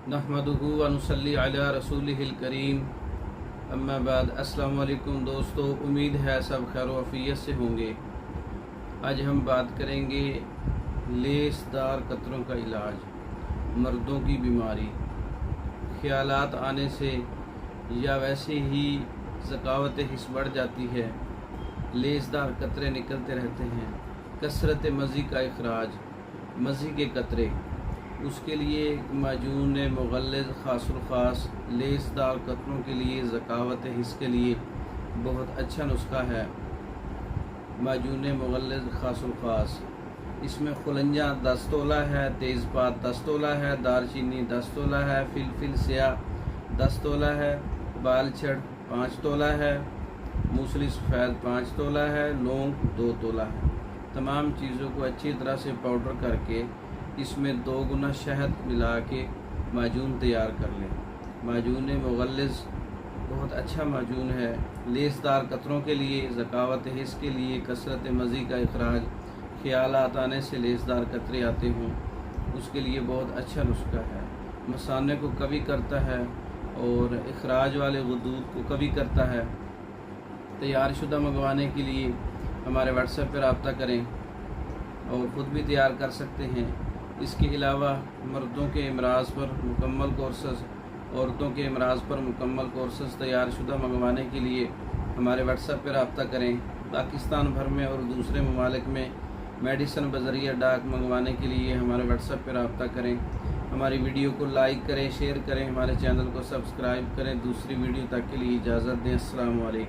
नहमदुहु व नुसल्ली अला रसूलिहिल करीम, अम्मा बाद। अस्सलाम वालेकुम दोस्तों, उम्मीद है सब खैर वफ़ियत से होंगे। आज हम बात करेंगे लेसदार कतरों का इलाज, मर्दों की बीमारी, ख्यालात आने से या वैसे ही ज़कावत हिस्स बढ़ जाती है, लेसदार कतरे निकलते रहते हैं, कसरत मज़ी का इखराज, मज़ी के कतरे, उसके लिए माजून मुग़ल्लिज़ ख़ासुल ख़ास लेसदार कतरों के लिए ज़कावत हिस्स के लिए बहुत अच्छा नुस्खा है। माजून मुग़ल्लिज़ ख़ासुल ख़ास, इसमें खुलंजा 10 तोला है, तेज़पात 10 तोला है, दारचीनी 10 तोला है, फिलफिल स्याह 10 तोला है, बाल छड़ 5 तोला है, मूसली सफ़ेद 5 तोला है, लौंग 2 तोला है। तमाम चीज़ों को अच्छी तरह से पाउडर करके इसमें 2 गुना शहद मिला के माजून तैयार कर लें। माजून मुग़ल्लिज़ बहुत अच्छा माजून है लेसदार कतरों के लिए, ज़कावत हिस्स के लिए, कसरत मज़ी का इखराज, ख्यालात आने से लेसदार कतरे आते हों, उसके लिए बहुत अच्छा नुस्खा है। मसाने को कभी करता है और इखराज वाले गुदूद को कभी करता है। तैयार शुदा मंगवाने के लिए हमारे व्हाट्सएप पर रब्ता करें और ख़ुद भी तैयार कर सकते हैं। इसके अलावा मर्दों के अमराज़ पर मुकम्मल कोर्सेस, औरतों के अमराज़ पर मुकम्मल कोर्सेस तैयार शुदा मंगवाने के लिए हमारे व्हाट्सएप पर रब्ता करें। पाकिस्तान भर में और दूसरे ममालिक में मेडिसिन बज़रिया डाक मंगवाने के लिए हमारे व्हाट्सएप पर रब्ता करें। हमारी वीडियो को लाइक करें, शेयर करें, हमारे चैनल को सब्सक्राइब करें। दूसरी वीडियो तक के लिए इजाज़त दें। अस्सलामु अलैकुम।